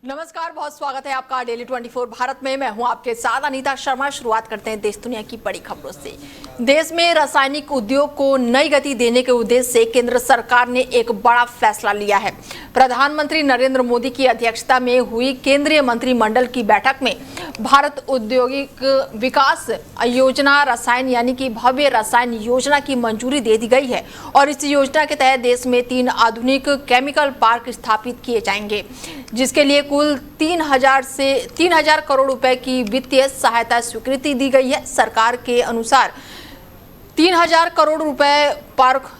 नमस्कार, बहुत स्वागत है आपका डेली 24 भारत में। मैं हूं आपके साथ अनीता शर्मा। शुरुआत करते हैं देश दुनिया की बड़ी खबरों से। देश में रासायनिक उद्योग को नई गति देने के उद्देश्य से केंद्र सरकार ने एक बड़ा फैसला लिया है। प्रधानमंत्री नरेंद्र मोदी की अध्यक्षता में हुई केंद्रीय मंत्रिमंडल की बैठक में भारत औद्योगिक विकास योजना रसायन यानी कि भव्य रसायन योजना की मंजूरी दे दी गई है और इस योजना के तहत देश में 3 आधुनिक केमिकल पार्क स्थापित किए जाएंगे, जिसके लिए कुल 3,000 करोड़ रुपए की वित्तीय सहायता स्वीकृति दी गई है। सरकार के अनुसार 3,000 करोड़ रुपए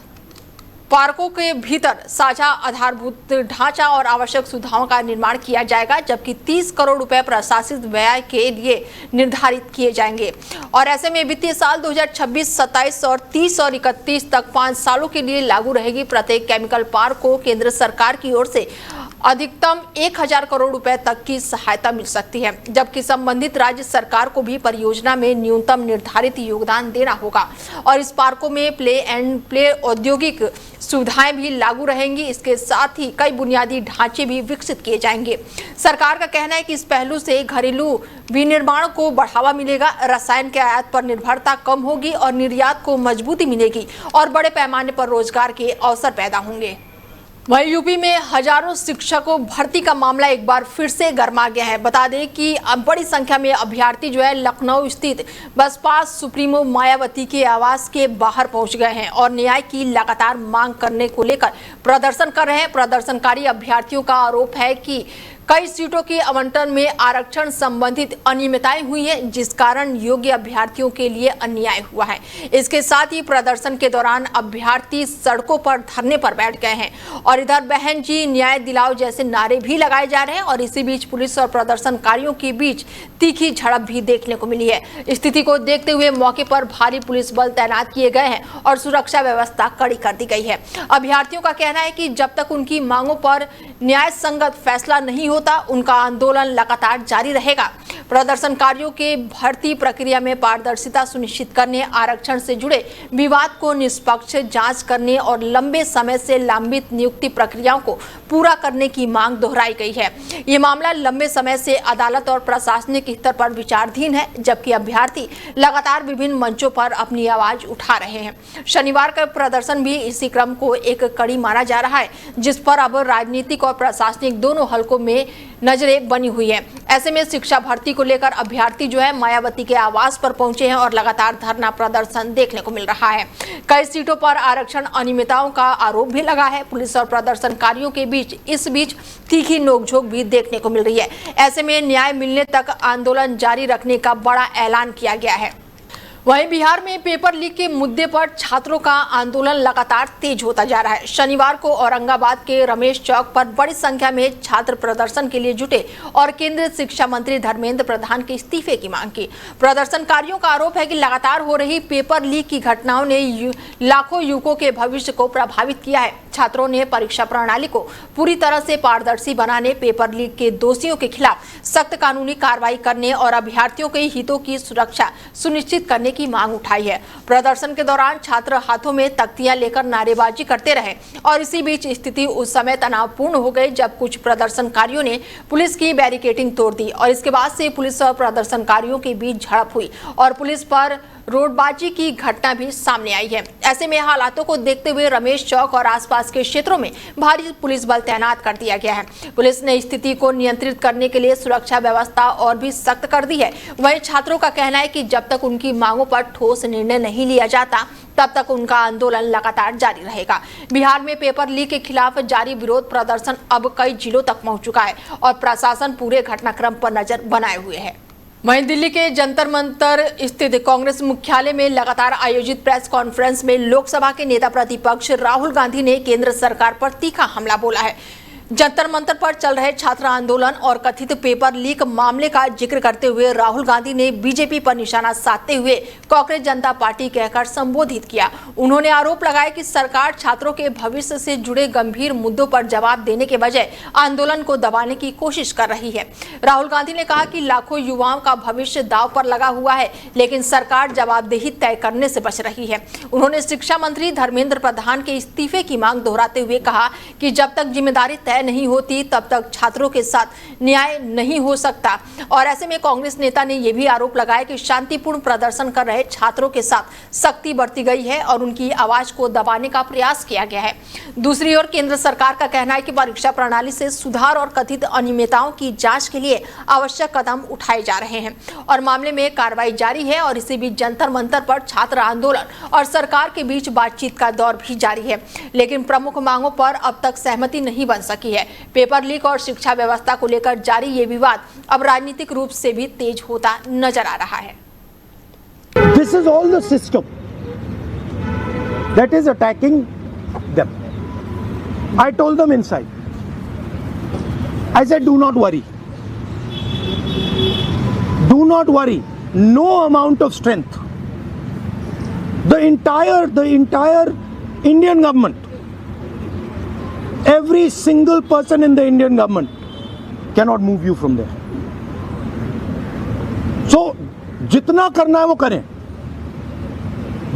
पार्कों के भीतर साझा आधारभूत ढांचा और आवश्यक सुविधाओं का निर्माण किया जाएगा, जबकि 30 करोड़ रुपए प्रशासित व्यय के लिए निर्धारित किए जाएंगे। और ऐसे में वित्तीय साल 2026, 27 और 30 और 31 तक 5 सालों के लिए लागू रहेगी। प्रत्येक केमिकल पार्क को केंद्र सरकार की ओर से अधिकतम 1,000 करोड़ रुपए तक की सहायता मिल सकती है, जबकि संबंधित राज्य सरकार को भी परियोजना में न्यूनतम निर्धारित योगदान देना होगा। और इस पार्कों में प्ले औद्योगिक सुविधाएं भी लागू रहेंगी। इसके साथ ही कई बुनियादी ढांचे भी विकसित किए जाएंगे। सरकार का कहना है कि इस पहलू से घरेलू विनिर्माण को बढ़ावा मिलेगा, रसायन के आयात पर निर्भरता कम होगी और निर्यात को मजबूती मिलेगी और बड़े पैमाने पर रोजगार के अवसर पैदा होंगे। वहीं यूपी में हजारों शिक्षकों भर्ती का मामला एक बार फिर से गर्मा गया है। बता दें कि अब बड़ी संख्या में अभ्यर्थी लखनऊ स्थित बसपा सुप्रीमो मायावती के आवास के बाहर पहुंच गए हैं और न्याय की लगातार मांग करने को लेकर प्रदर्शन कर रहे हैं। प्रदर्शनकारी अभ्यर्थियों का आरोप है कि कई सीटों के आवंटन में आरक्षण संबंधित अनियमितताएं हुई है, जिस कारण योग्य अभ्यर्थियों के लिए अन्याय हुआ है। इसके साथ ही प्रदर्शन के दौरान अभ्यर्थी सड़कों पर धरने पर बैठ गए हैं और इधर बहन जी न्याय दिलाओ जैसे नारे भी लगाए जा रहे हैं। और इसी बीच पुलिस और प्रदर्शनकारियों के बीच तीखी झड़प भी देखने को मिली है। स्थिति को देखते हुए मौके पर भारी पुलिस बल तैनात किए गए हैं और सुरक्षा व्यवस्था कड़ी कर दी गई है। अभ्यर्थियों का कहना है कि जब तक उनकी मांगों पर न्याय संगत फैसला नहीं होता, उनका आंदोलन लगातार जारी रहेगा। प्रदर्शनकारियों के भर्ती प्रक्रिया में पारदर्शिता सुनिश्चित करने, आरक्षण से जुड़े विवाद को निष्पक्ष जांच करने और लंबे समय से लंबित नियुक्ति प्रक्रियाओं को पूरा करने की मांग दोहराई गई है। ये मामला लंबे समय से अदालत और प्रशासनिक स्तर पर विचाराधीन है, जबकि अभ्यर्थी लगातार विभिन्न मंचों पर अपनी आवाज उठा रहे हैं। शनिवार का प्रदर्शन भी इसी क्रम को एक कड़ी माना जा रहा है, जिस पर अब राजनीतिक और प्रशासनिक दोनों हलकों में नजरें बनी हुई है। ऐसे में शिक्षा भर्ती को लेकर अभ्यर्थी मायावती के आवास पर पहुंचे हैं और लगातार धरना प्रदर्शन देखने को मिल रहा है। कई सीटों पर आरक्षण अनियमितताओं का आरोप भी लगा है। पुलिस और प्रदर्शनकारियों के इस बीच तीखी नोकझोंक भी देखने को मिल रही है। ऐसे में न्याय मिलने तक आंदोलन जारी रखने का बड़ा ऐलान किया गया है। वहीं बिहार में पेपर लीक के मुद्दे पर छात्रों का आंदोलन लगातार तेज होता जा रहा है। शनिवार को औरंगाबाद के रमेश चौक पर बड़ी संख्या में छात्र प्रदर्शन के लिए जुटे और केंद्रीय शिक्षा मंत्री धर्मेंद्र प्रधान के इस्तीफे की मांग की। प्रदर्शनकारियों का आरोप है कि लगातार हो रही पेपर लीक की घटनाओं ने लाखों युवकों के भविष्य को प्रभावित किया है। छात्रों ने परीक्षा प्रणाली को पूरी तरह से पारदर्शी बनाने, पेपर लीक के दोषियों के खिलाफ सख्त कानूनी कार्रवाई करने और अभ्यर्थियों के हितों की सुरक्षा सुनिश्चित करने की मांग उठाई है। प्रदर्शन के दौरान छात्र हाथों में तख्तियां लेकर नारेबाजी करते रहे और इसी बीच स्थिति उस समय तनावपूर्ण हो गई जब कुछ प्रदर्शनकारियों ने पुलिस की बैरिकेडिंग तोड़ दी और इसके बाद से पुलिस और प्रदर्शनकारियों के बीच झड़प हुई और पुलिस पर रोडबाजी की घटना भी सामने आई है। ऐसे में हालातों को देखते हुए रमेश चौक और आसपास के क्षेत्रों में भारी पुलिस बल तैनात कर दिया गया है। पुलिस ने स्थिति को नियंत्रित करने के लिए सुरक्षा व्यवस्था और भी सख्त कर दी है। वहीं छात्रों का कहना है कि जब तक उनकी मांगों पर ठोस निर्णय नहीं लिया जाता, तब तक उनका आंदोलन लगातार जारी रहेगा। बिहार में पेपर लीक के खिलाफ जारी विरोध प्रदर्शन अब कई जिलों तक पहुंच चुका है और प्रशासन पूरे घटनाक्रम पर नजर बनाए हुए है। वहीं दिल्ली के जंतर मंतर स्थित कांग्रेस मुख्यालय में लगातार आयोजित प्रेस कॉन्फ्रेंस में लोकसभा के नेता प्रतिपक्ष राहुल गांधी ने केंद्र सरकार पर तीखा हमला बोला है। जंतर मंतर पर चल रहे छात्र आंदोलन और कथित पेपर लीक मामले का जिक्र करते हुए राहुल गांधी ने बीजेपी पर निशाना साधते हुए कांग्रेस जनता पार्टी कहकर संबोधित किया। उन्होंने आरोप लगाया कि सरकार छात्रों के भविष्य से जुड़े गंभीर मुद्दों पर जवाब देने के बजाय आंदोलन को दबाने की कोशिश कर रही है। राहुल गांधी ने कहा कि लाखों युवाओं का भविष्य दांव पर लगा हुआ है, लेकिन सरकार जवाबदेही तय करने से बच रही है। उन्होंने शिक्षा मंत्री धर्मेंद्र प्रधान के इस्तीफे की मांग दोहराते हुए कहा कि जब तक जिम्मेदारी तय तय नहीं होती तब तक छात्रों के साथ न्याय नहीं हो सकता। और ऐसे में कांग्रेस नेता ने यह भी आरोप लगाया कि शांतिपूर्ण प्रदर्शन कर रहे छात्रों के साथ सख्ती बरती गई है और उनकी आवाज को दबाने का प्रयास किया गया है। दूसरी ओर केंद्र सरकार का कहना है कि परीक्षा प्रणाली से सुधार और कथित अनियमितताओं की जांच के लिए आवश्यक कदम उठाए जा रहे हैं और मामले में कार्रवाई जारी है। और इसी बीच जंतर मंतर पर छात्र आंदोलन और सरकार के बीच बातचीत का दौर भी जारी है, लेकिन प्रमुख मांगों पर अब तक सहमति नहीं बन सकी है। पेपर लीक और शिक्षा व्यवस्था को लेकर जारी ये विवाद अब राजनीतिक रूप से भी तेज होता नजर आ रहा है। This is all the system that is attacking them. I told them inside. I said, do not worry. Do not worry. No amount of strength. The entire Indian government, every single person in the Indian government cannot move you from there. So, जितना करना है वो करें,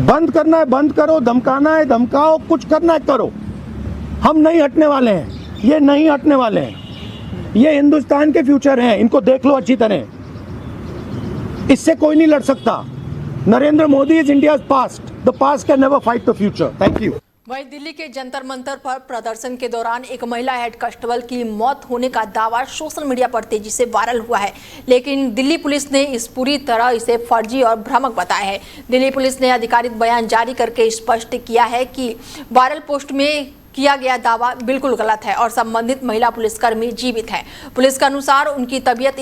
बंद करना है बंद करो, धमकाना है धमकाओ, कुछ करना है करो। हम नहीं हटने वाले हैं, ये नहीं हटने वाले हैं। ये हिंदुस्तान के फ्यूचर हैं, इनको देख लो अच्छी तरह। इससे कोई नहीं लड़ सकता। Narendra Modi is India's past, the past can never fight the future. Thank you. वहीं दिल्ली के जंतर मंतर पर प्रदर्शन के दौरान एक महिला हेड कांस्टेबल की मौत होने का दावा सोशल मीडिया पर तेजी से वायरल हुआ है, लेकिन दिल्ली पुलिस ने इस पूरी तरह इसे फर्जी और भ्रामक बताया है। दिल्ली पुलिस ने आधिकारिक बयान जारी करके स्पष्ट किया है कि वायरल पोस्ट में किया गया दावा बिल्कुल गलत है और संबंधित महिला पुलिसकर्मी जीवित है। पुलिस के अनुसार उनकी तबीयत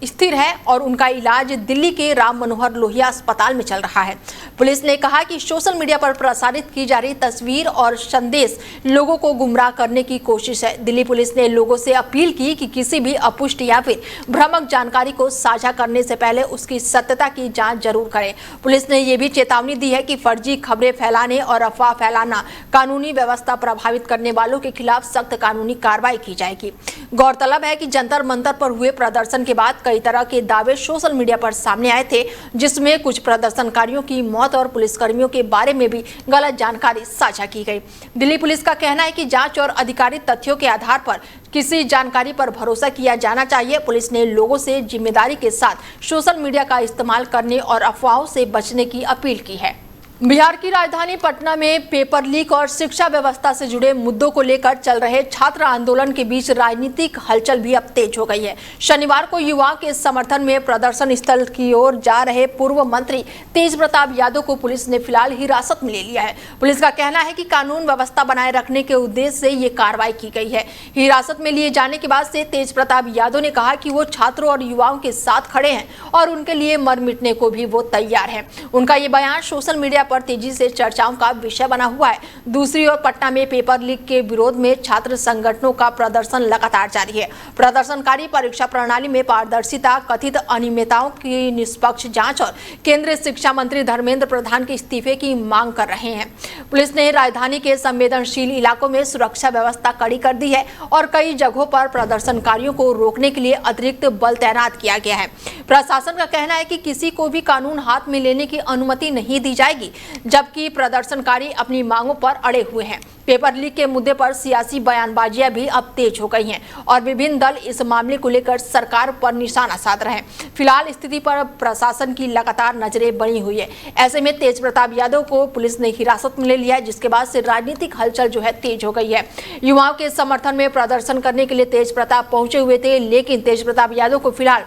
स्थिर है और उनका इलाज दिल्ली के राम मनोहर लोहिया अस्पताल में चल रहा है। पुलिस ने कहा कि सोशल मीडिया पर प्रसारित की जा रही तस्वीर और संदेश लोगों को गुमराह करने की कोशिश है। दिल्ली पुलिस ने लोगों से अपील की कि किसी भी अपुष्ट या फिर भ्रामक जानकारी को साझा करने से पहले उसकी सत्यता की जांच जरूर करें। पुलिस ने यह भी चेतावनी दी है कि फर्जी खबरें फैलाने और अफवाह फैलाना कानूनी व्यवस्था प्रभावित करने वालों के खिलाफ सख्त कानूनी कार्रवाई की जाएगी। गौरतलब है कि जंतर मंतर पर हुए प्रदर्शन के बाद कई तरह के दावे सोशल मीडिया पर सामने आए थे, जिसमें कुछ प्रदर्शनकारियों की मौत और पुलिसकर्मियों के बारे में भी गलत जानकारी साझा की गई। दिल्ली पुलिस का कहना है कि जांच और आधिकारिक तथ्यों के आधार पर किसी जानकारी पर भरोसा किया जाना चाहिए। पुलिस ने लोगों से जिम्मेदारी के साथ सोशल मीडिया का इस्तेमाल करने और अफवाहों से बचने की अपील की है। बिहार की राजधानी पटना में पेपर लीक और शिक्षा व्यवस्था से जुड़े मुद्दों को लेकर चल रहे छात्र आंदोलन के बीच राजनीतिक हलचल भी अब तेज हो गई है। शनिवार को युवाओं के समर्थन में प्रदर्शन स्थल की ओर जा रहे पूर्व मंत्री तेज प्रताप यादव को पुलिस ने फिलहाल हिरासत में ले लिया है। पुलिस का कहना है कि कानून व्यवस्था बनाए रखने के उद्देश्य से ये कार्रवाई की गई है। हिरासत में लिए जाने के बाद से तेज प्रताप यादव ने कहा कि वो छात्रों और युवाओं के साथ खड़े हैं और उनके लिए मर मिटने को भी वो तैयार है। उनका ये बयान सोशल मीडिया पर तेजी से चर्चाओं का विषय बना हुआ है। दूसरी ओर पटना में पेपर लीक के विरोध में छात्र संगठनों का प्रदर्शन लगातार जारी है। प्रदर्शनकारी परीक्षा प्रणाली में पारदर्शिता, कथित अनियमितताओं की निष्पक्ष जांच और केंद्रीय शिक्षा मंत्री धर्मेंद्र प्रधान के इस्तीफे की मांग कर रहे हैं। पुलिस ने राजधानी के संवेदनशील इलाकों में सुरक्षा व्यवस्था कड़ी कर दी है और कई जगहों पर प्रदर्शनकारियों को रोकने के लिए अतिरिक्त बल तैनात किया गया है। प्रशासन का कहना है कि किसी को भी कानून हाथ में लेने की अनुमति नहीं दी जाएगी, जबकि प्रदर्शनकारी अपनी मांगों पर अड़े हुए हैं। पेपर लीक के मुद्दे पर सियासी बयानबाजियां भी अब तेज हो गई हैं और विभिन्न दल इस मामले को लेकर सरकार पर निशाना साध रहे हैं। फिलहाल स्थिति पर प्रशासन की लगातार नजरें बनी हुई है। ऐसे में तेज प्रताप यादव को पुलिस ने हिरासत में ले लिया है, जिसके बाद से राजनीतिक हलचल जो है तेज हो गई है। युवाओं के समर्थन में प्रदर्शन करने के लिए तेज प्रताप पहुंचे हुए थे, लेकिन तेज प्रताप यादव को फिलहाल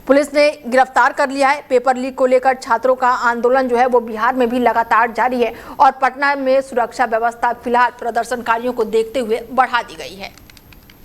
पुलिस ने गिरफ्तार कर लिया है। पेपर लीक को लेकर छात्रों का आंदोलन जो है वो बिहार में भी लगातार जारी है और पटना में सुरक्षा व्यवस्था फिलहाल प्रदर्शनकारियों को देखते हुए बढ़ा दी गई है।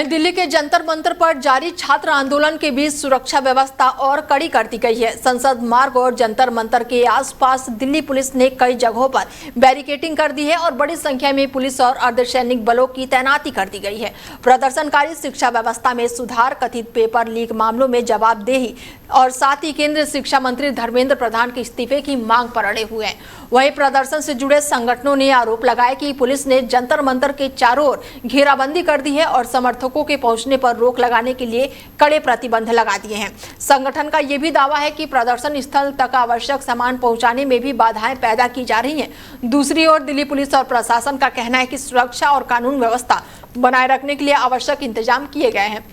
दिल्ली के जंतर मंतर पर जारी छात्र आंदोलन के बीच सुरक्षा व्यवस्था और कड़ी कर दी गई है। संसद मार्ग और जंतर मंतर के आसपास दिल्ली पुलिस ने कई जगहों पर बैरिकेडिंग कर दी है और बड़ी संख्या में पुलिस और अर्धसैनिक बलों की तैनाती कर दी गई है। प्रदर्शनकारी शिक्षा व्यवस्था में सुधार, कथित पेपर लीक मामलों में जवाबदेही और साथ ही केंद्रीय शिक्षा मंत्री धर्मेंद्र प्रधान के इस्तीफे की मांग पर अड़े हुए हैं। वहीं प्रदर्शन से जुड़े संगठनों ने आरोप लगाया कि पुलिस ने जंतर मंतर के चारों ओर घेराबंदी कर दी है और समर्थकों के पहुंचने पर रोक लगाने के लिए कड़े प्रतिबंध लगा दिए हैं। संगठन का यह भी दावा है कि प्रदर्शन स्थल तक आवश्यक सामान पहुंचाने में भी बाधाएं पैदा की जा रही हैं। दूसरी ओर दिल्ली पुलिस और प्रशासन का कहना है कि सुरक्षा और कानून व्यवस्था बनाए रखने के लिए आवश्यक इंतजाम किए गए हैं।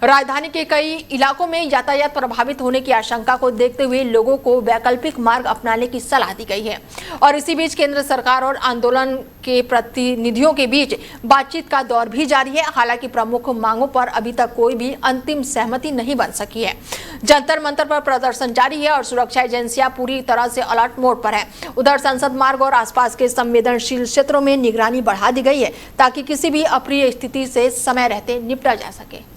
राजधानी के कई इलाकों में यातायात प्रभावित होने की आशंका को देखते हुए लोगों को वैकल्पिक मार्ग अपनाने की सलाह दी गई है। और इसी बीच केंद्र सरकार और आंदोलन के प्रतिनिधियों के बीच बातचीत का दौर भी जारी है। हालांकि प्रमुख मांगों पर अभी तक कोई भी अंतिम सहमति नहीं बन सकी है। जंतर मंतर पर प्रदर्शन जारी है और सुरक्षा एजेंसियां पूरी तरह से अलर्ट मोड पर है। उधर संसद मार्ग और आसपास के संवेदनशील क्षेत्रों में निगरानी बढ़ा दी गई है ताकि किसी भी अप्रिय स्थिति से समय रहते निपटा जा सके।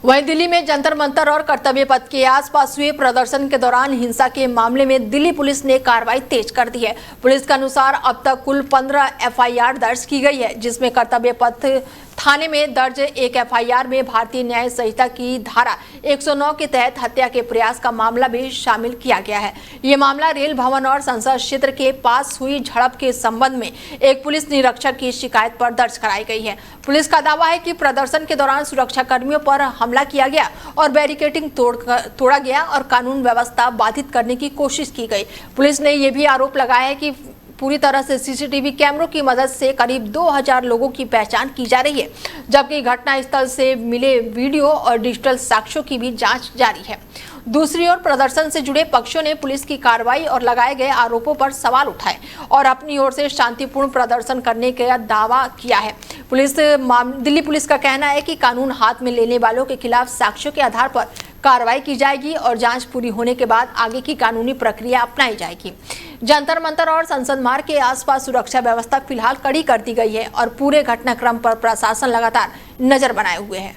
वहीं दिल्ली में जंतर मंतर और कर्तव्य पथ के आसपास हुए प्रदर्शन के दौरान हिंसा के मामले में दिल्ली पुलिस ने कार्रवाई तेज कर दी है। पुलिस के अनुसार अब तक कुल 15 एफआईआर दर्ज की गई है, जिसमें कर्तव्य पथ थाने में दर्ज एक एफआईआर में भारतीय न्याय संहिता की धारा 109 के तहत हत्या के प्रयास का मामला भी शामिल किया गया है। ये मामला रेल भवन और संसद क्षेत्र के पास हुई झड़प के संबंध में एक पुलिस निरीक्षक की शिकायत पर दर्ज कराई गई है। पुलिस का दावा है कि प्रदर्शन के दौरान सुरक्षा कर्मियों पर हमला किया गया और बैरिकेडिंग तोड़ा गया और कानून व्यवस्था बाधित करने की कोशिश की गई। पुलिस ने यह भी आरोप लगाया है कि पूरी तरह से सीसीटीवी कैमरों की मदद से करीब 2000 लोगों की पहचान की जा रही है, जबकि घटनास्थल से मिले वीडियो और डिजिटल साक्ष्यों की भी जांच जारी है। दूसरी ओर प्रदर्शन से जुड़े पक्षों ने पुलिस की कार्रवाई और लगाए गए आरोपों पर सवाल उठाए और अपनी ओर से शांतिपूर्ण प्रदर्शन करने का दावा किया है। दिल्ली पुलिस का कहना है कि कानून हाथ में लेने वालों के खिलाफ साक्ष्यों के आधार पर कार्रवाई की जाएगी और जांच पूरी होने के बाद आगे की कानूनी प्रक्रिया अपनाई जाएगी। जंतर मंतर और संसद मार्ग के आसपास सुरक्षा व्यवस्था फिलहाल कड़ी कर दी गई है और पूरे घटनाक्रम पर प्रशासन लगातार नजर बनाए हुए है।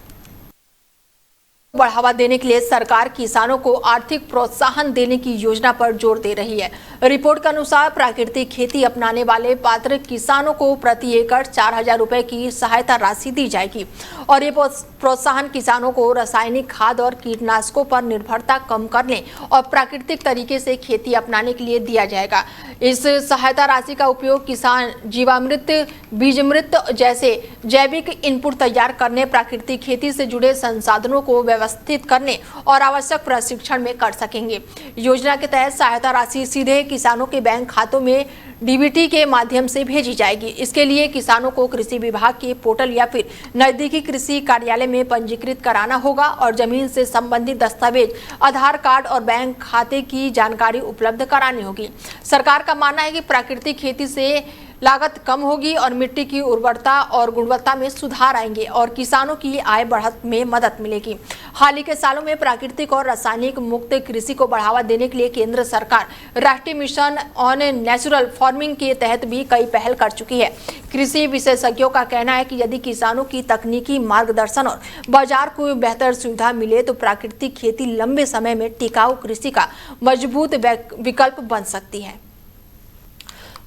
बढ़ावा देने के लिए सरकार किसानों को आर्थिक प्रोत्साहन देने की योजना पर जोर दे रही है। रिपोर्ट के अनुसार प्राकृतिक खेती अपनाने वाले पात्र किसानों को प्रति एकड़ 4000 रुपए की सहायता राशि दी जाएगी और ये प्रोत्साहन किसानों को रासायनिक खाद और कीटनाशकों पर निर्भरता कम करने और प्राकृतिक तरीके से खेती अपनाने के लिए दिया जाएगा। इस सहायता राशि का उपयोग किसान जीवामृत, बीजमृत जैसे जैविक इनपुट तैयार करने, प्राकृतिक खेती से जुड़े संसाधनों को व्यवस्थित करने और आवश्यक प्रशिक्षण में कर सकेंगे। योजना के तहत सहायता राशि सीधे किसानों के बैंक खातों में डीबीटी के माध्यम से भेजी जाएगी। इसके लिए किसानों को कृषि विभाग के पोर्टल या फिर नजदीकी कृषि कार्यालय में पंजीकृत कराना होगा और जमीन से संबंधित दस्तावेज, आधार कार्ड और बैंक खाते की जानकारी उपलब्ध करानी होगी। सरकार का मानना है कि प्राकृतिक खेती से लागत कम होगी और मिट्टी की उर्वरता और गुणवत्ता में सुधार आएंगे और किसानों की आय बढ़त में मदद मिलेगी। हाल ही के सालों में प्राकृतिक और रासायनिक मुक्त कृषि को बढ़ावा देने के लिए केंद्र सरकार राष्ट्रीय मिशन ऑन नेचुरल फार्मिंग के तहत भी कई पहल कर चुकी है। कृषि विशेषज्ञों का कहना है कि यदि किसानों की तकनीकी मार्गदर्शन और बाजार को बेहतर सुविधा मिले तो प्राकृतिक खेती लंबे समय में टिकाऊ कृषि का मजबूत विकल्प बन सकती है।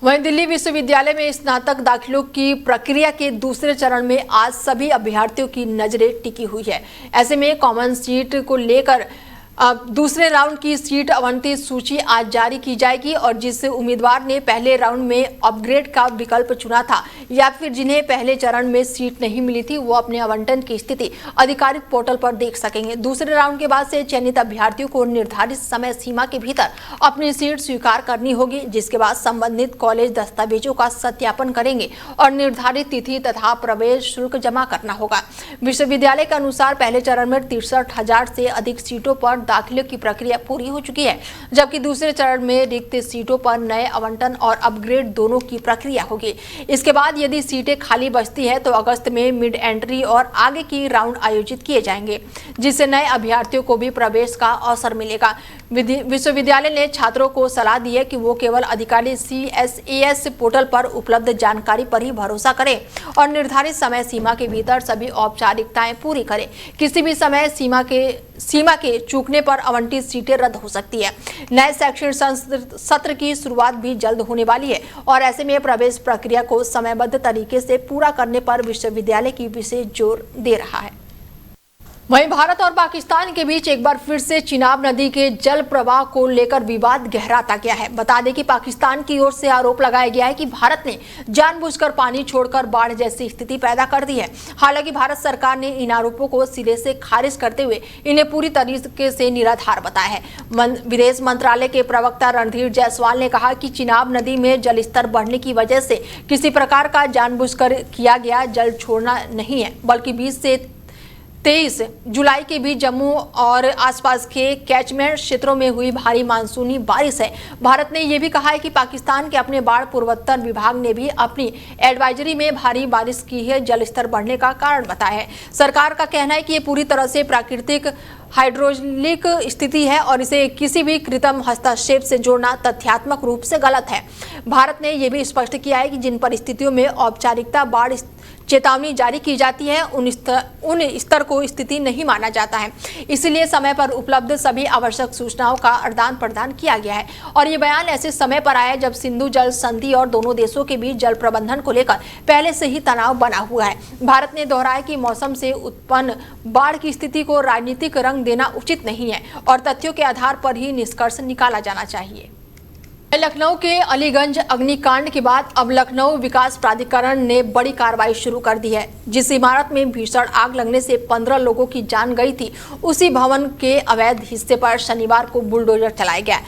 वहीं दिल्ली विश्वविद्यालय में स्नातक दाखिलों की प्रक्रिया के दूसरे चरण में आज सभी अभ्यर्थियों की नजरें टिकी हुई है। ऐसे में कॉमन सीट को लेकर दूसरे राउंड की सीट आवंटित सूची आज जारी की जाएगी और जिस उम्मीदवार ने पहले राउंड में अपग्रेड का विकल्प चुना था या फिर जिन्हें पहले चरण में सीट नहीं मिली थी, वो अपने आवंटन की स्थिति आधिकारिक पोर्टल पर देख सकेंगे। दूसरे राउंड के बाद से चयनित अभ्यर्थियों को निर्धारित समय सीमा के भीतर अपनी सीट स्वीकार करनी होगी, जिसके बाद संबंधित कॉलेज दस्तावेजों का सत्यापन करेंगे और निर्धारित तिथि तथा प्रवेश शुल्क जमा करना होगा। विश्वविद्यालय के अनुसार पहले चरण में 63,000 से अधिक सीटों पर दाखिले की प्रक्रिया पूरी हो चुकी है, जबकि दूसरे चरण में रिक्त सीटों पर नए आवंटन और अपग्रेड दोनों की प्रक्रिया होगी। इसके बाद यदि सीटें खाली बचती है तो अगस्त में मिड एंट्री और आगे की राउंड आयोजित किए जाएंगे, जिससे नए अभ्यर्थियों को भी प्रवेश का अवसर मिलेगा। विश्वविद्यालय ने छात्रों को सलाह दी है कि वो केवल अधिकारी CSAS पोर्टल पर उपलब्ध जानकारी पर ही भरोसा करें और निर्धारित समय सीमा के भीतर सभी औपचारिकताएं पूरी करें। किसी भी समय सीमा के चूकने पर आवंटित सीटें रद्द हो सकती है। नए शैक्षणिक सत्र की शुरुआत भी जल्द होने वाली है और ऐसे में प्रवेश प्रक्रिया को समयबद्ध तरीके से पूरा करने पर विश्वविद्यालय की विशेष जोर दे रहा है। वहीं भारत और पाकिस्तान के बीच एक बार फिर से चिनाब नदी के जल प्रवाह को लेकर विवाद गहराता गया है। बता दें कि पाकिस्तान की ओर से आरोप लगाया गया है कि भारत ने जानबूझकर पानी छोड़कर बाढ़ जैसी स्थिति पैदा कर दी है। हालांकि भारत सरकार ने इन आरोपों को सिरे से खारिज करते हुए इन्हें पूरी तरीके से निराधार बताया है। विदेश मंत्रालय के प्रवक्ता रणधीर जायसवाल ने कहा कि चिनाब नदी में जलस्तर बढ़ने की वजह से किसी प्रकार का जानबूझकर किया गया जल छोड़ना नहीं है, बल्कि 20 से 23 जुलाई के बीच जम्मू और आसपास के कैचमेंट क्षेत्रों में हुई भारी मानसूनी बारिश है। भारत ने यह भी कहा है कि पाकिस्तान के अपने बाढ़ पूर्वोत्तर विभाग ने भी अपनी एडवाइजरी में भारी बारिश की है जलस्तर बढ़ने का कारण बताया है। सरकार का कहना है कि ये पूरी तरह से प्राकृतिक हाइड्रोलिक स्थिति है और इसे किसी भी कृत्रिम हस्तक्षेप से जोड़ना तथ्यात्मक रूप से गलत है। भारत ने यह भी स्पष्ट किया है कि जिन परिस्थितियों में औपचारिकता बाढ़ चेतावनी जारी की जाती है उन स्तर को स्थिति नहीं माना जाता है। इसलिए समय पर उपलब्ध सभी आवश्यक सूचनाओं का आदान प्रदान किया गया है और ये बयान ऐसे समय पर आया जब सिंधु जल संधि और दोनों देशों के बीच जल प्रबंधन को लेकर पहले से ही तनाव बना हुआ है। भारत ने दोहराया कि मौसम से उत्पन्न बाढ़ की स्थिति को राजनीतिक रंग देना उचित नहीं है और तथ्यों के आधार पर ही निष्कर्ष निकाला जाना चाहिए। लखनऊ के अलीगंज अग्निकांड के बाद अब लखनऊ विकास प्राधिकरण ने बड़ी कार्रवाई शुरू कर दी है। जिस इमारत में भीषण आग लगने से 15 लोगों की जान गई थी, उसी भवन के अवैध हिस्से पर शनिवार को बुलडोजर चलाया गया।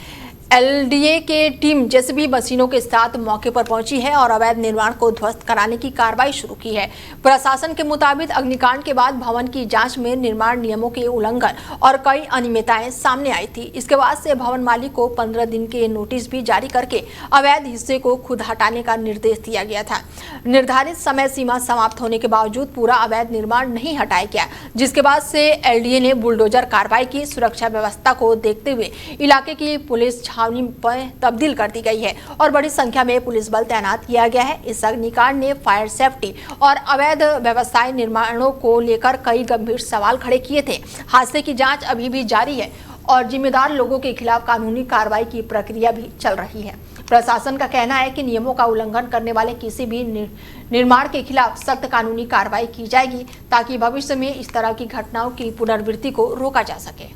एलडीए के टीम जेसीबी मशीनों के साथ मौके पर पहुंची है और अवैध निर्माण को ध्वस्त कराने की कार्रवाई शुरू की है। प्रशासन के मुताबिक अग्निकांड के बाद भवन की जांच में निर्माण नियमों के उल्लंघन और कई अनियमितताएं सामने आई थी। इसके बाद से भवन मालिक को 15 दिन के नोटिस भी जारी करके अवैध हिस्से को खुद हटाने का निर्देश दिया गया था। निर्धारित समय सीमा समाप्त होने के बावजूद पूरा अवैध निर्माण नहीं हटाया गया, जिसके बाद से एलडीए ने बुलडोजर कार्रवाई की। सुरक्षा व्यवस्था को देखते हुए इलाके की पुलिस छावनी पर तब्दील कर दी गई है और बड़ी संख्या में पुलिस बल तैनात किया गया है। इस अग्निकांड ने फायर सेफ्टी और अवैध व्यवसाय निर्माणों को लेकर कई गंभीर सवाल खड़े किए थे। हादसे की जांच अभी भी जारी है और जिम्मेदार लोगों के खिलाफ कानूनी कार्रवाई की प्रक्रिया भी चल रही है। प्रशासन का कहना है कि नियमों का उल्लंघन करने वाले किसी भी निर्माण के खिलाफ सख्त कानूनी कार्रवाई की जाएगी ताकि भविष्य में इस तरह की घटनाओं की पुनरावृत्ति को रोका जा सके।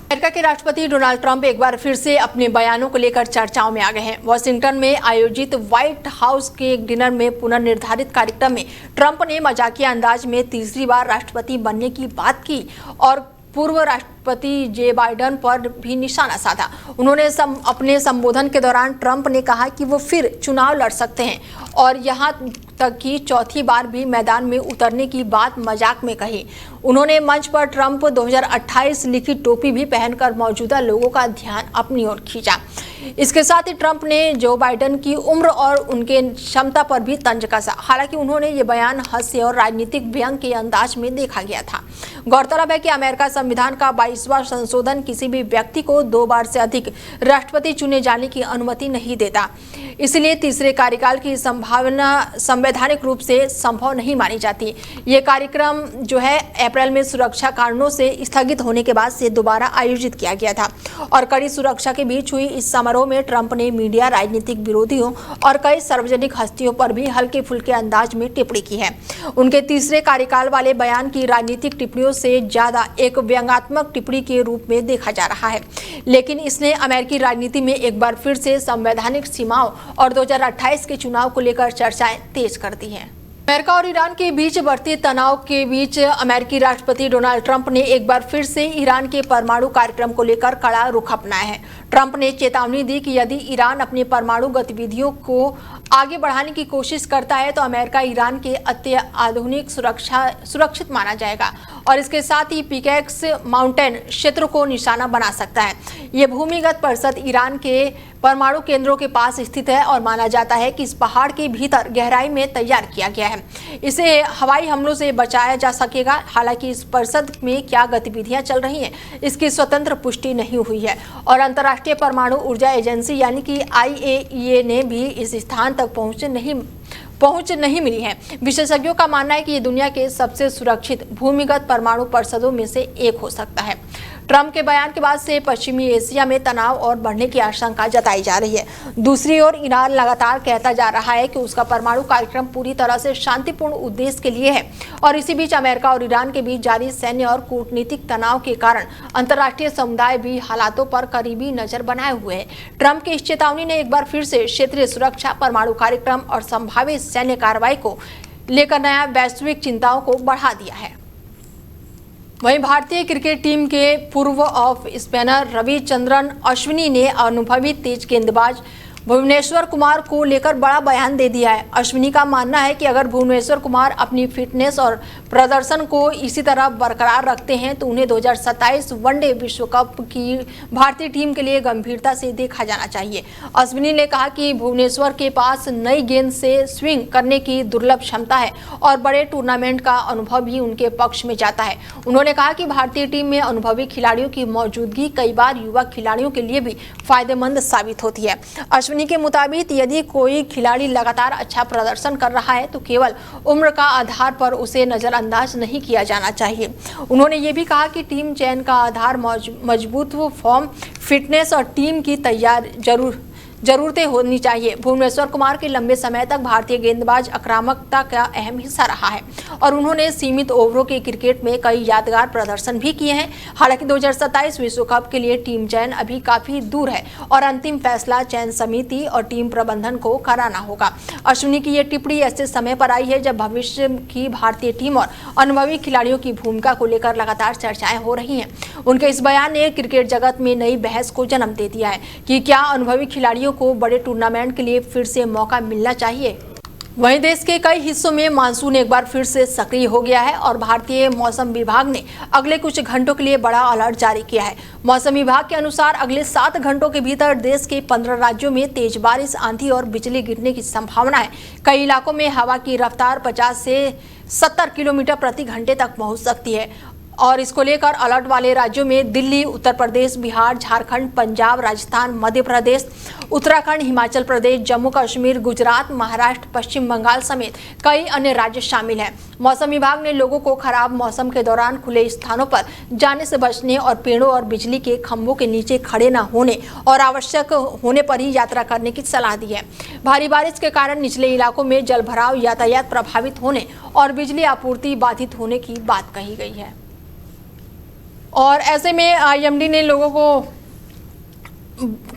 अमेरिका के राष्ट्रपति डोनाल्ड ट्रंप एक बार फिर से अपने बयानों को लेकर चर्चाओं में आ गए हैं। वॉशिंगटन में आयोजित व्हाइट हाउस के एक डिनर में पुनर्निर्धारित कार्यक्रम में ट्रंप ने मजाकिया अंदाज में तीसरी बार राष्ट्रपति बनने की बात की और पूर्व राष्ट्रपति जे बाइडेन पर भी निशाना साधा। उन्होंने अपने संबोधन के दौरान ट्रंप ने कहा कि वो फिर चुनाव लड़ सकते हैं और यहाँ तक कि चौथी बार भी मैदान में उतरने की बात मजाक में कही। उन्होंने मंच पर ट्रंप 2028 लिखी टोपी भी पहनकर मौजूदा लोगों का ध्यान अपनी ओर खींचा। इसके साथ ही ट्रंप ने जो बाइडेन की उम्र और उनके क्षमता पर भी तंज कसा। हालांकि उन्होंने ये बयान हास्य और राजनीतिक व्यंग के अंदाज में देखा गया था। गौरतलब है कि अमेरिका संविधान का 22वां संशोधन किसी भी व्यक्ति को 2 बार से अधिक राष्ट्रपति चुने जाने की अनुमति नहीं देता। इसलिए तीसरे कार्यकाल की संभावना संवैधानिक रूप से संभव नहीं मानी जाती। ये कार्यक्रम जो है अप्रैल में सुरक्षा कारणों से स्थगित होने के बाद से दोबारा आयोजित किया गया था और कड़ी सुरक्षा के बीच हुई इस समारोह में ट्रंप ने मीडिया, राजनीतिक विरोधियों और कई सार्वजनिक हस्तियों पर भी हल्के फुल्के अंदाज में टिप्पणी की है। उनके तीसरे कार्यकाल वाले बयान की राजनीतिक टिप्पणियों से ज्यादा एक व्यंग्यात्मक टिप्पणी के रूप में देखा जा रहा है, लेकिन इसने अमेरिकी राजनीति में एक बार फिर से संवैधानिक सीमाओं और 2028 के चुनाव को लेकर चर्चाएं तेज कर दी हैं। अमेरिका और ईरान के बीच बढ़ते तनाव के बीच अमेरिकी राष्ट्रपति डोनाल्ड ट्रंप ने एक बार फिर से ईरान के परमाणु कार्यक्रम को लेकर कड़ा रुख अपनाया है। ट्रंप ने चेतावनी दी कि यदि ईरान अपनी परमाणु गतिविधियों को आगे बढ़ाने की कोशिश करता है तो अमेरिका ईरान के अत्याधुनिक सुरक्षित माना जाएगा और इसके साथ ही पिकेक्स माउंटेन क्षेत्र को निशाना बना सकता है। ये भूमिगत परिसर ईरान के परमाणु केंद्रों के पास स्थित है और माना जाता है कि इस पहाड़ के भीतर गहराई में तैयार किया गया है। इसे हवाई हमलों से बचाया जा सकेगा। हालांकि इस परिसर में क्या गतिविधियां चल रही हैं, इसकी स्वतंत्र पुष्टि नहीं हुई है और अंतर्राष्ट्रीय परमाणु ऊर्जा एजेंसी यानी कि IAEA ने भी इस स्थान तक पहुंच नहीं मिली है। विशेषज्ञों का मानना है कि ये दुनिया के सबसे सुरक्षित भूमिगत परमाणु परिसरों में से एक हो सकता है। ट्रंप के बयान के बाद से पश्चिमी एशिया में तनाव और बढ़ने की आशंका जताई जा रही है। दूसरी ओर ईरान लगातार कहता जा रहा है कि उसका परमाणु कार्यक्रम पूरी तरह से शांतिपूर्ण उद्देश्य के लिए है और इसी बीच अमेरिका और ईरान के बीच जारी सैन्य और कूटनीतिक तनाव के कारण अंतर्राष्ट्रीय समुदाय भी हालातों पर करीबी नजर बनाए हुए है। ट्रंप की इस चेतावनी ने एक बार फिर से क्षेत्रीय सुरक्षा, परमाणु कार्यक्रम और संभावित सैन्य कार्रवाई को लेकर नया वैश्विक चिंताओं को बढ़ा दिया है। वहीं भारतीय क्रिकेट टीम के पूर्व ऑफ स्पिनर रविचंद्रन अश्विनी ने अनुभवी तेज गेंदबाज भुवनेश्वर कुमार को लेकर बड़ा बयान दे दिया है। अश्विनी का मानना है कि अगर भुवनेश्वर कुमार अपनी फिटनेस और प्रदर्शन को इसी तरह बरकरार रखते हैं तो उन्हें 2027 वनडे विश्व कप की भारतीय टीम के लिए गंभीरता से देखा जाना चाहिए। अश्विनी ने कहा कि भुवनेश्वर के पास नई गेंद से स्विंग करने की दुर्लभ क्षमता है और बड़े टूर्नामेंट का अनुभव भी उनके पक्ष में जाता है। उन्होंने कहा कि भारतीय टीम में अनुभवी खिलाड़ियों की मौजूदगी कई बार युवा खिलाड़ियों के लिए भी फायदेमंद साबित होती है। अश्विनी के मुताबिक यदि कोई खिलाड़ी लगातार अच्छा प्रदर्शन कर रहा है तो केवल उम्र का आधार पर उसे नजरअंदाज नहीं किया जाना चाहिए। उन्होंने ये भी कहा कि टीम चयन का आधार मजबूत फॉर्म, फिटनेस और टीम की जरूरतें होनी चाहिए। भुवनेश्वर कुमार के लंबे समय तक भारतीय गेंदबाज आक्रामकता का अहम हिस्सा रहा है और उन्होंने सीमित ओवरों के क्रिकेट में कई यादगार प्रदर्शन भी किए हैं। हालांकि 2027 विश्व कप के लिए टीम चयन अभी काफी दूर है और अंतिम फैसला चयन समिति और टीम प्रबंधन को कराना होगा। अश्विनी की ये टिप्पणी ऐसे समय पर आई है जब भविष्य की भारतीय टीम और अनुभवी खिलाड़ियों की भूमिका को लेकर लगातार चर्चाएं हो रही हैं। उनके इस बयान ने क्रिकेट जगत में नई बहस को जन्म दे दिया है कि क्या अनुभवी खिलाड़ियों को बड़े टूर्नामेंट के लिए फिर से मौका मिलना चाहिए। वहीं देश के कई हिस्सों में मानसून एक बार फिर से सक्रिय हो गया है और भारतीय मौसम विभाग ने अगले कुछ घंटों के लिए बड़ा अलर्ट जारी किया है। मौसम विभाग के अनुसार अगले 7 घंटों के भीतर देश के 15 राज्यों में तेज बारिश, आंधी और बिजली गिरने की संभावना है। कई इलाकों में हवा की रफ्तार 50 से 70 किलोमीटर प्रति घंटे तक पहुंच सकती है और इसको लेकर अलर्ट वाले राज्यों में दिल्ली, उत्तर प्रदेश, बिहार, झारखंड, पंजाब, राजस्थान, मध्य प्रदेश, उत्तराखंड, हिमाचल प्रदेश, जम्मू कश्मीर, गुजरात, महाराष्ट्र, पश्चिम बंगाल समेत कई अन्य राज्य शामिल हैं। मौसम विभाग ने लोगों को खराब मौसम के दौरान खुले स्थानों पर जाने से बचने और पेड़ों और बिजली के खंभों के नीचे खड़े न होने और आवश्यक होने पर ही यात्रा करने की सलाह दी है। भारी बारिश के कारण निचले इलाकों में जलभराव, यातायात प्रभावित होने और बिजली आपूर्ति बाधित होने की बात कही गई है। और ऐसे में आईएमडी ने लोगों को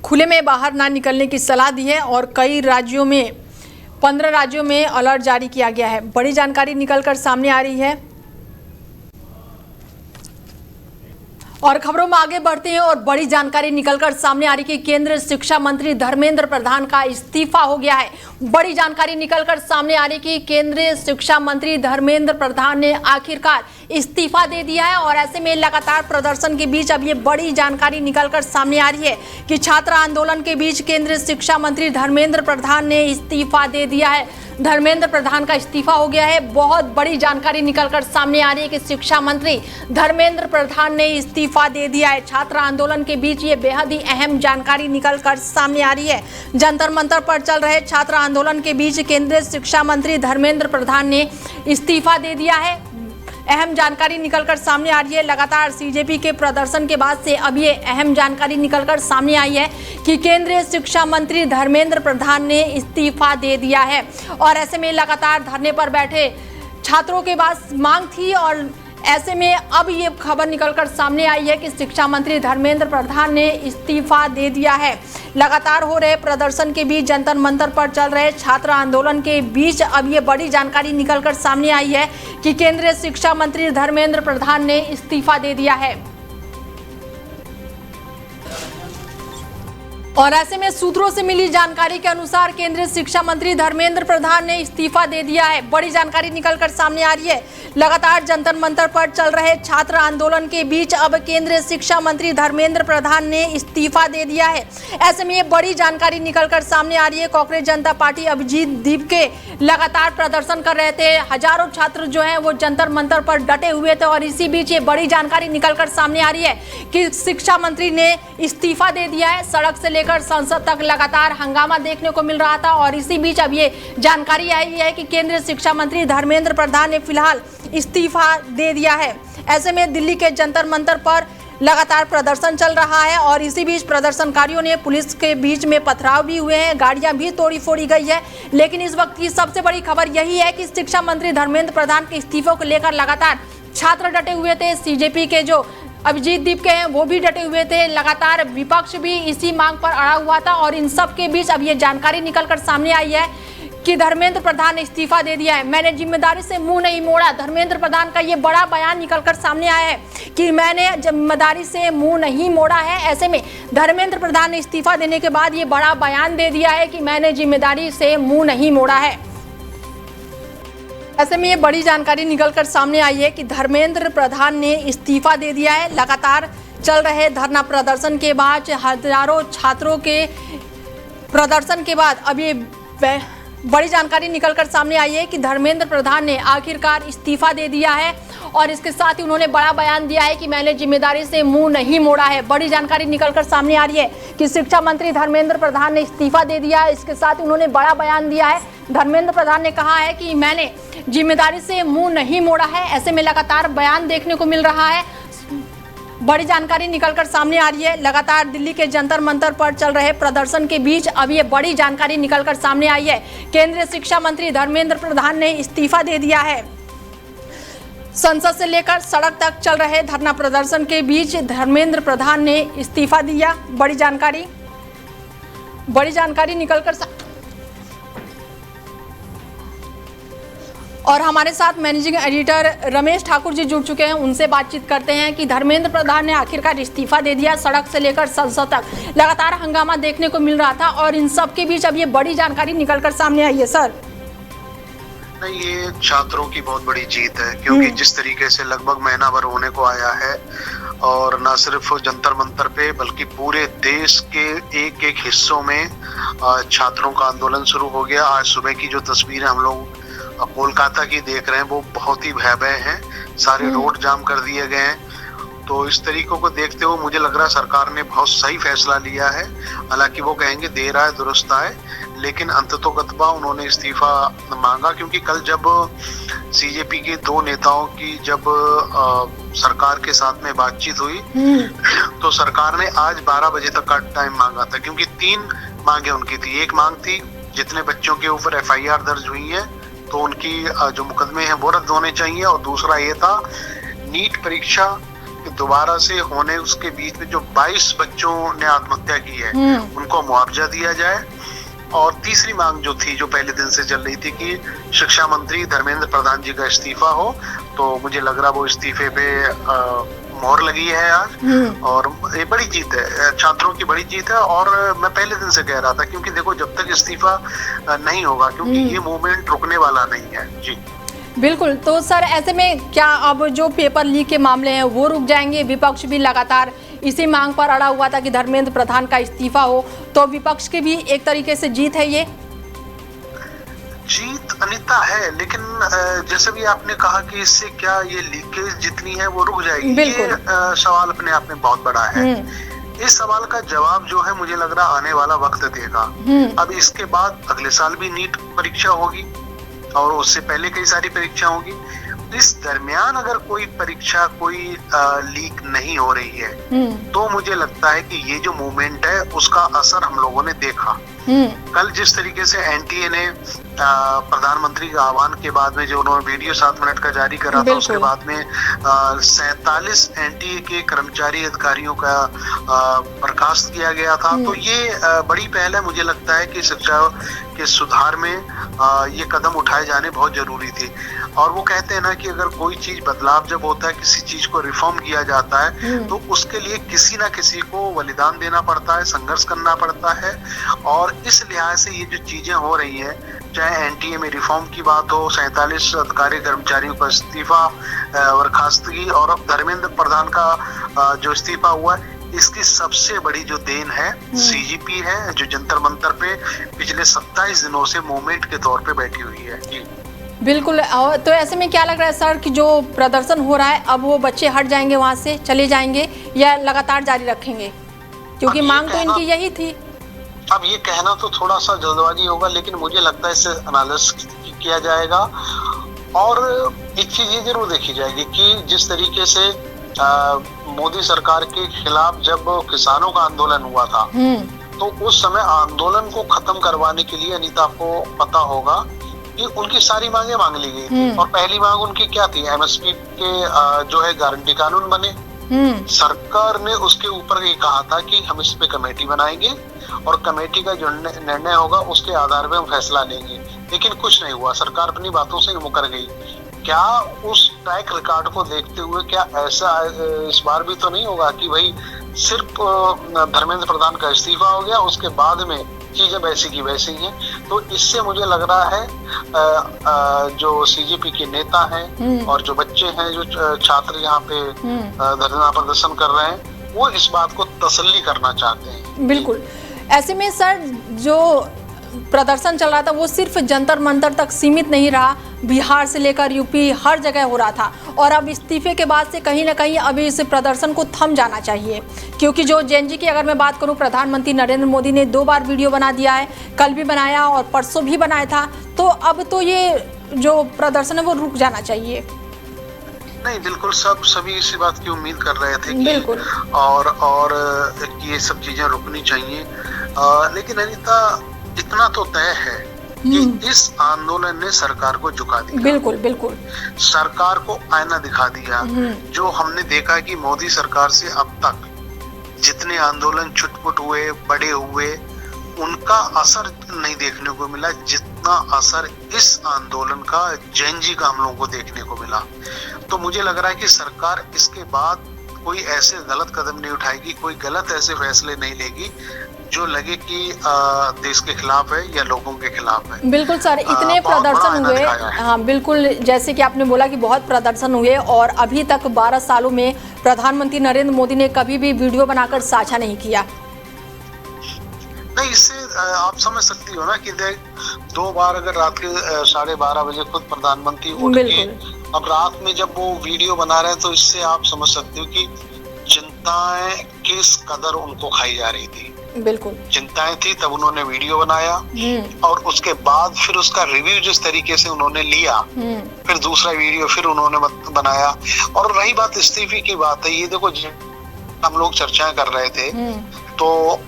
खुले में बाहर ना निकलने की सलाह दी है और कई राज्यों में 15 राज्यों में अलर्ट जारी किया गया है। बड़ी जानकारी निकलकर सामने आ रही है और खबरों में आगे बढ़ते हैं और बड़ी जानकारी निकलकर सामने आ रही है कि केंद्रीय शिक्षा मंत्री धर्मेंद्र प्रधान का इस्तीफा हो गया है। बड़ी जानकारी निकलकर सामने आ रही है कि केंद्रीय शिक्षा मंत्री धर्मेंद्र प्रधान ने आखिरकार इस्तीफा दे दिया है और ऐसे में लगातार प्रदर्शन के बीच अब ये बड़ी जानकारी निकलकर सामने आ रही है कि छात्र आंदोलन के बीच केंद्रीय शिक्षा मंत्री धर्मेंद्र प्रधान ने इस्तीफा दे दिया है। धर्मेंद्र प्रधान का इस्तीफा हो गया है। बहुत बड़ी जानकारी निकलकर सामने आ रही है कि शिक्षा मंत्री धर्मेंद्र प्रधान ने इस्तीफा दे दिया है। छात्र आंदोलन के बीच ये बेहद ही अहम जानकारी निकलकर सामने आ रही है। जंतर मंतर पर चल रहे छात्र आंदोलन के बीच केंद्रीय शिक्षा मंत्री धर्मेंद्र प्रधान ने इस्तीफा दे दिया है। अहम जानकारी निकलकर सामने आ रही है। लगातार सीजेपी के प्रदर्शन के बाद से अब ये अहम जानकारी निकलकर सामने आई है कि केंद्रीय शिक्षा मंत्री धर्मेंद्र प्रधान ने इस्तीफा दे दिया है और ऐसे में लगातार धरने पर बैठे छात्रों के पास मांग थी और ऐसे में अब ये खबर निकलकर सामने आई है कि शिक्षा मंत्री धर्मेंद्र प्रधान ने इस्तीफा दे दिया है। लगातार हो रहे प्रदर्शन के बीच, जंतर मंतर पर चल रहे छात्र आंदोलन के बीच अब ये बड़ी जानकारी निकलकर सामने आई है कि केंद्रीय शिक्षा मंत्री धर्मेंद्र प्रधान ने इस्तीफा दे दिया है। और ऐसे में सूत्रों से मिली जानकारी के अनुसार केंद्रीय शिक्षा मंत्री धर्मेंद्र प्रधान ने इस्तीफा दे दिया है। बड़ी जानकारी निकलकर सामने आ रही है। लगातार जंतर मंतर पर चल रहे छात्र आंदोलन के बीच अब केंद्रीय शिक्षा मंत्री धर्मेंद्र प्रधान ने इस्तीफा दे दिया है। ऐसे में ये बड़ी जानकारी निकलकर सामने आ रही है। कांग्रेस जनता पार्टी अभिजीत दीप के लगातार प्रदर्शन कर रहे थे। हजारों छात्र जो है वो जंतर मंतर पर डटे हुए थे और इसी बीच ये बड़ी जानकारी निकलकर सामने आ रही है कि शिक्षा मंत्री ने इस्तीफा दे दिया है। सड़क से लेकर संसद तक लगातार हंगामा देखने को मिल रहा था और इसी बीच अब ये जानकारी आई है कि केंद्रीय शिक्षा मंत्री धर्मेंद्र प्रधान ने फिलहाल इस्तीफा दे दिया है। ऐसे में दिल्ली के जंतर मंतर पर लगातार प्रदर्शन चल रहा है और इसी बीच प्रदर्शनकारियों ने पुलिस के बीच में पथराव भी हुए हैं, गाड़ियां भी तोड़ी फोड़ी गई है। लेकिन इस वक्त की सबसे बड़ी खबर यही है कि शिक्षा मंत्री धर्मेंद्र प्रधान के इस्तीफे को लेकर लगातार छात्र डटे हुए थे। सीजेपी के जो अभिजीत दीप के हैं वो भी डटे हुए थे। लगातार विपक्ष भी इसी मांग पर अड़ा हुआ था और इन सब के बीच अब ये जानकारी निकलकर सामने आई है कि धर्मेंद्र प्रधान ने इस्तीफा दे दिया है। मैंने जिम्मेदारी से मुंह नहीं मोड़ा, धर्मेंद्र प्रधान का ये बड़ा बयान निकलकर सामने आया है कि मैंने जिम्मेदारी से मुंह नहीं मोड़ा है। ऐसे में धर्मेंद्र प्रधान ने इस्तीफा देने के बाद ये बड़ा बयान दे दिया है कि मैंने जिम्मेदारी से मुंह नहीं मोड़ा है। ऐसे में ये बड़ी जानकारी निकलकर सामने आई है कि धर्मेंद्र प्रधान ने इस्तीफा दे दिया है। लगातार चल रहे धरना प्रदर्शन के बाद, हजारों छात्रों के प्रदर्शन के बाद अब ये बड़ी जानकारी निकलकर सामने आई है कि धर्मेंद्र प्रधान ने आखिरकार इस्तीफा दे दिया है और इसके साथ ही उन्होंने बड़ा बयान दिया है कि मैंने जिम्मेदारी से मुंह नहीं मोड़ा है। बड़ी जानकारी निकलकर सामने आ रही है कि शिक्षा मंत्री धर्मेंद्र प्रधान ने इस्तीफा दे दिया है। इसके साथ ही उन्होंने बड़ा बयान दिया है। धर्मेंद्र प्रधान ने कहा है कि मैंने जिम्मेदारी से मुंह नहीं मोड़ा है। ऐसे में लगातार बयान देखने को मिल रहा है। बड़ी जानकारी निकलकर सामने आ रही है। लगातार दिल्ली के जंतर मंतर पर चल रहे प्रदर्शन के बीच अब ये बड़ी जानकारी निकलकर सामने आई है। केंद्रीय शिक्षा मंत्री धर्मेंद्र प्रधान ने इस्तीफा दे दिया है। संसद से लेकर सड़क तक चल रहे धरना प्रदर्शन के बीच धर्मेंद्र प्रधान ने इस्तीफा दिया। बड़ी जानकारी निकलकर और हमारे साथ मैनेजिंग एडिटर रमेश ठाकुर जी जुड़ चुके हैं। उनसे बातचीत करते हैं कि धर्मेंद्र प्रधान ने आखिरकार इस्तीफा दे दिया। सड़क से लेकर संसद तक लगातार हंगामा देखने को मिल रहा था और इन सब के बीच अब ये बड़ी जानकारी निकलकर सामने आई है। सर, नहीं, ये छात्रों की बहुत बड़ी जीत है क्योंकि जिस तरीके से लगभग महीना भर होने को आया है और न सिर्फ जंतर मंतर पे बल्कि पूरे देश के एक एक हिस्सों में छात्रों का आंदोलन शुरू हो गया। आज सुबह की जो तस्वीरें हम लोग कोलकाता की देख रहे हैं वो बहुत ही भयावह हैं। सारे रोड जाम कर दिए गए हैं। तो इस तरीकों को देखते हुए मुझे लग रहा है सरकार ने बहुत सही फैसला लिया है। हालांकि वो कहेंगे देर आए दुरुस्त आए, लेकिन अंततोगत्वा उन्होंने इस्तीफा मांगा क्योंकि कल जब सीजेपी के दो नेताओं की जब सरकार के साथ में बातचीत हुई तो सरकार ने आज 12 बजे तक का टाइम मांगा था क्योंकि 3 मांगे उनकी थी। एक मांग थी जितने बच्चों के ऊपर FIR दर्ज हुई है तो उनकी जो मुकदमे हैं वो रद्द होने चाहिए और दूसरा ये था नीट परीक्षा दोबारा से होने उसके बीच में जो 22 बच्चों ने आत्महत्या की है उनको मुआवजा दिया जाए। और तीसरी मांग जो थी जो पहले दिन से चल रही थी कि शिक्षा मंत्री धर्मेंद्र प्रधान जी का इस्तीफा हो, तो मुझे लग रहा वो इस्तीफे पे मोहर लगी है आज और ये बड़ी जीत है, छात्रों की बड़ी जीत है। और मैं पहले दिन से कह रहा था क्योंकि देखो जब तक इस्तीफा नहीं होगा क्योंकि ये मूवमेंट रुकने वाला नहीं है। जी बिल्कुल। तो सर, ऐसे में क्या अब जो पेपर लीक के मामले हैं वो रुक जाएंगे? विपक्ष भी लगातार इसी मांग पर अड़ा हुआ था कि धर्मेंद्र प्रधान का इस्तीफा हो, तो विपक्ष की भी एक तरीके से जीत है ये? जीत अनिता है, लेकिन जैसे भी आपने कहा कि इससे क्या ये लीकेज जितनी है वो रुक जाएगी, ये सवाल अपने आप में बहुत बड़ा है। इस सवाल का जवाब जो है मुझे लग रहा आने वाला वक्त देगा। अब इसके बाद अगले साल भी नीट परीक्षा होगी और उससे पहले कई सारी परीक्षा होगी। इस दरमियान अगर कोई परीक्षा कोई लीक नहीं हो रही है तो मुझे लगता है कि ये जो मूवमेंट है उसका असर हम लोगों ने देखा। कल जिस तरीके से NTA ने प्रधानमंत्री के आह्वान के बाद में जो उन्होंने वीडियो 7 मिनट का जारी करा था उसके बाद में 47 NTA के कर्मचारी अधिकारियों का बर्खास्त किया गया था। तो ये बड़ी पहल है। मुझे लगता है कि शिक्षा के सुधार में ये कदम उठाए जाने बहुत जरूरी थे। और वो कहते हैं ना कि अगर कोई चीज बदलाव जब होता है, किसी चीज को रिफॉर्म किया जाता है तो उसके लिए किसी ना किसी को बलिदान देना पड़ता है, संघर्ष करना पड़ता है। और इस लिहाज से ये जो चीजें हो रही हैं, चाहे NTA में रिफॉर्म की बात हो, 47 अधिकारी कर्मचारियों का इस्तीफा, बर्खास्तगी और अब धर्मेंद्र प्रधान का जो इस्तीफा हुआ है, इसकी सबसे बड़ी जो देन है CGP है जो जंतर मंतर पे पिछले 27 दिनों से मूवमेंट के तौर पे बैठी हुई है। जी बिल्कुल। तो ऐसे में क्या लग रहा है सर कि जो प्रदर्शन हो रहा है अब वो बच्चे हट जाएंगे, वहां से चले जाएंगे या लगातार जारी रखेंगे? क्योंकि मांग तो इनकी यही थी। अब ये कहना तो थोड़ा सा जल्दबाजी होगा, लेकिन मुझे लगता है इसे एनालिसिस किया जाएगा और एक चीज ये जरूर देखी जाएगी कि जिस तरीके से मोदी सरकार के खिलाफ जब किसानों का आंदोलन हुआ था, तो उस समय आंदोलन को खत्म करवाने के लिए अनीता, आपको पता होगा कि उनकी सारी मांगे मांग ली गई थी। और पहली मांग उनकी क्या थी? एमएसपी के जो है गारंटी कानून बने। सरकार ने उसके ऊपर ये कहा था कि हम इस पे कमेटी बनाएंगे और कमेटी का जो निर्णय होगा उसके आधार पे हम फैसला लेंगे। लेकिन कुछ नहीं हुआ, सरकार अपनी बातों से मुकर गई। क्या उस ट्रैक रिकॉर्ड को देखते हुए क्या ऐसा इस बार भी तो नहीं होगा कि भाई सिर्फ धर्मेंद्र प्रधान का इस्तीफा हो गया, उसके बाद में चीजें वैसी की वैसी हैं? तो इससे मुझे लग रहा है जो सीजेपी के नेता हैं और जो बच्चे हैं, जो छात्र यहाँ पे धरना प्रदर्शन कर रहे हैं, वो इस बात को तसल्ली करना चाहते हैं। बिल्कुल। ऐसे में सर, जो प्रदर्शन चल रहा था वो सिर्फ जंतर मंतर तक सीमित नहीं रहा, बिहार से लेकर यूपी हर जगह हो रहा था। और अब इस्तीफे के बाद से कहीं ना कहीं अभी इस प्रदर्शन को थम जाना चाहिए, क्योंकि जो जेएनजी की अगर मैं बात करूं, प्रधानमंत्री नरेंद्र मोदी ने 2 बार वीडियो बना दिया है, कल भी बनाया और परसों भी बनाया था। तो अब तो ये जो प्रदर्शन है वो रुक जाना चाहिए। नहीं, बिल्कुल सभी इसी बात की उम्मीद कर रहे थे कि बिल्कुल। और ये सब चीजें रुकनी चाहिए। लेकिन अनीता, इतना तो तय है कि इस आंदोलन ने सरकार को झुका दिया। बिल्कुल बिल्कुल। सरकार को आईना दिखा दिया। जो हमने देखा कि मोदी सरकार से अब तक जितने आंदोलन छुटपुट हुए, बड़े हुए, उनका असर नहीं देखने को मिला जितना असर इस आंदोलन का जेएनजी का हम लोगों को देखने को मिला। तो मुझे लग रहा है कि सरकार इसके बाद कोई ऐसे गलत कदम नहीं उठाएगी, कोई गलत ऐसे फैसले नहीं लेगी जो लगे कि देश के खिलाफ है या लोगों के खिलाफ है। बिल्कुल सर, इतने प्रदर्शन हुए। हाँ बिल्कुल, जैसे कि आपने बोला कि बहुत प्रदर्शन हुए और अभी तक 12 सालों में प्रधानमंत्री नरेंद्र मोदी ने कभी भी वीडियो बनाकर साझा नहीं किया। नहीं, इससे आप समझ सकती हो ना कि 2 बार अगर रात के 12:30 बजे खुद प्रधानमंत्री उठ के अब रात में जब वो वीडियो बना रहे हैं, तो इससे आप समझ सकते हो कि चिंताएं किस कदर उनको खाई जा रही थी। बिल्कुल चिंताएं थी, तब उन्होंने वीडियो बनाया और उसके बाद फिर उसका रिव्यू जिस तरीके से उन्होंने लिया, फिर दूसरा वीडियो फिर उन्होंने बनाया। और रही बात इस्तीफे की बात है, ये देखो हम लोग चर्चाएं कर रहे थे तो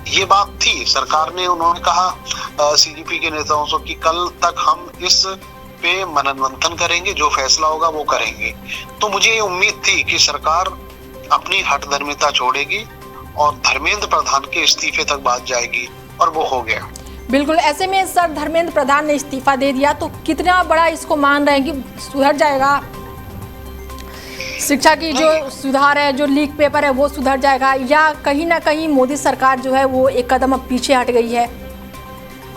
ये बात थी, सरकार ने, उन्होंने कहा सीजेपी के नेताओं से कि कल तक हम इस पे मनन मंथन करेंगे, जो फैसला होगा वो करेंगे। तो मुझे ये उम्मीद थी कि सरकार अपनी हठधर्मिता छोड़ेगी और धर्मेंद्र प्रधान के इस्तीफे तक बात जाएगी, और वो हो गया। बिल्कुल। ऐसे में सर, धर्मेंद्र प्रधान ने इस्तीफा दे दिया तो कितना बड़ा इसको मान रहे हैं कि सुधर जाएगा? शिक्षा की जो सुधार है, जो लीक पेपर है वो सुधर जाएगा, या कहीं ना कहीं मोदी सरकार जो है वो एक कदम अब पीछे हट गई है?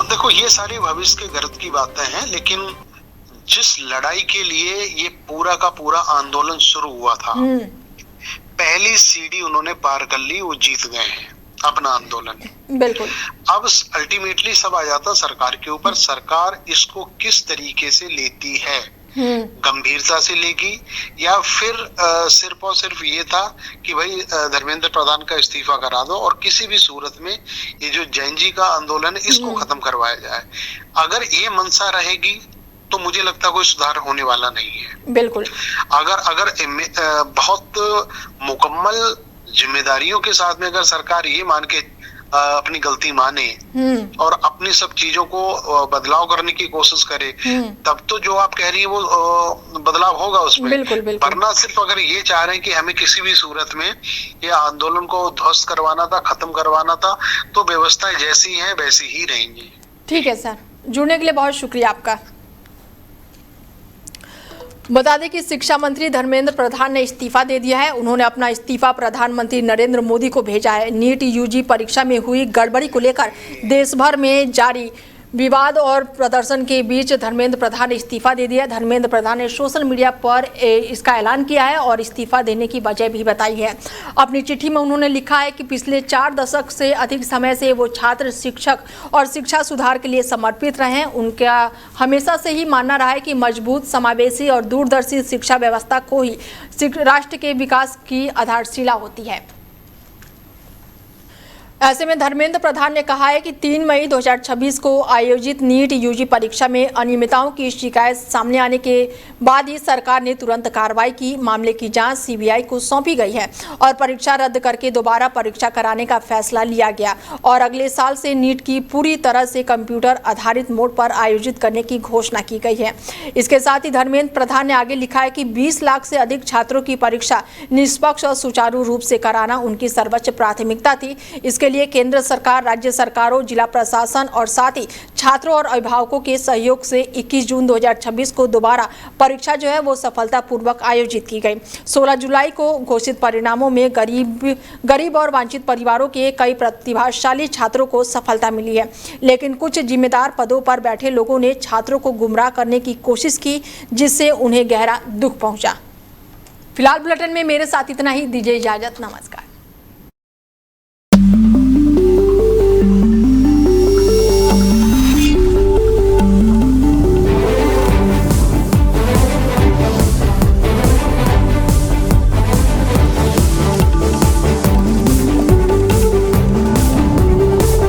देखो, ये सारी भविष्य के गर्द की बातें हैं, लेकिन जिस लड़ाई के लिए ये पूरा का पूरा आंदोलन शुरू हुआ था, पहली सीढ़ी उन्होंने पार कर ली, वो जीत गए हैं अपना आंदोलन। बिल्कुल। अब अल्टीमेटली सब आ जाता सरकार के ऊपर। सरकार इसको किस तरीके से लेती है, गंभीरता से लेगी या फिर सिर्फ और सिर्फ ये था कि भाई धर्मेंद्र प्रधान का इस्तीफा करा दो और किसी भी सूरत में ये जो जेएनजी का आंदोलन है इसको खत्म करवाया जाए। अगर ये मंशा रहेगी तो मुझे लगता है कोई सुधार होने वाला नहीं है। बिल्कुल। अगर बहुत मुकम्मल जिम्मेदारियों के साथ में अगर सरकार ये मान के अपनी गलती माने और अपनी सब चीजों को बदलाव करने की कोशिश करे, तब तो जो आप कह रही है वो बदलाव होगा उसमें। बिल्कुल बिल्कुल। वरना सिर्फ अगर ये चाह रहे हैं कि हमें किसी भी सूरत में ये आंदोलन को ध्वस्त करवाना था, खत्म करवाना था, तो व्यवस्थाएं जैसी हैं वैसी ही रहेंगी। ठीक है सर, जुड़ने के लिए बहुत शुक्रिया आपका। बता दें कि शिक्षा मंत्री धर्मेंद्र प्रधान ने इस्तीफा दे दिया है। उन्होंने अपना इस्तीफा प्रधानमंत्री नरेंद्र मोदी को भेजा है। नीट यूजी परीक्षा में हुई गड़बड़ी को लेकर देश भर में जारी विवाद और प्रदर्शन के बीच धर्मेंद्र प्रधान ने इस्तीफा दे दिया। धर्मेंद्र प्रधान ने सोशल मीडिया पर इसका ऐलान किया है और इस्तीफा देने की वजह भी बताई है। अपनी चिट्ठी में उन्होंने लिखा है कि पिछले 4 दशक से अधिक समय से वो छात्र, शिक्षक और शिक्षा सुधार के लिए समर्पित रहे हैं। उनका हमेशा से ही मानना रहा है कि मजबूत, समावेशी और दूरदर्शी शिक्षा व्यवस्था को ही राष्ट्र के विकास की आधारशिला होती है। ऐसे में धर्मेंद्र प्रधान ने कहा है कि 3 मई 2026 को आयोजित नीट यूजी परीक्षा में अनियमितताओं की शिकायत सामने आने के बाद ही सरकार ने तुरंत कार्रवाई की। मामले की जांच सीबीआई को सौंपी गई है और परीक्षा रद्द करके दोबारा परीक्षा कराने का फैसला लिया गया और अगले साल से नीट की पूरी तरह से कंप्यूटर आधारित मोड पर आयोजित करने की घोषणा की गई है। इसके साथ ही धर्मेंद्र प्रधान ने आगे लिखा है कि 20 लाख से अधिक छात्रों की परीक्षा निष्पक्ष और सुचारू रूप से कराना उनकी सर्वोच्च प्राथमिकता थी। इसके लिए केंद्र सरकार, राज्य सरकारों, जिला प्रशासन और साथ ही छात्रों और अभिभावकों के सहयोग से 21 जून 2026 को दोबारा परीक्षा जो है वो सफलतापूर्वक आयोजित की गई। 16 जुलाई को घोषित परिणामों में गरीब और वंचित परिवारों के कई प्रतिभाशाली छात्रों को सफलता मिली है, लेकिन कुछ जिम्मेदार पदों पर बैठे लोगों ने छात्रों को गुमराह करने की कोशिश की, जिससे उन्हें गहरा दुख पहुंचा। फिलहाल बुलेटिन में मेरे साथ इतना ही। दीजिए इजाजत। नमस्कार।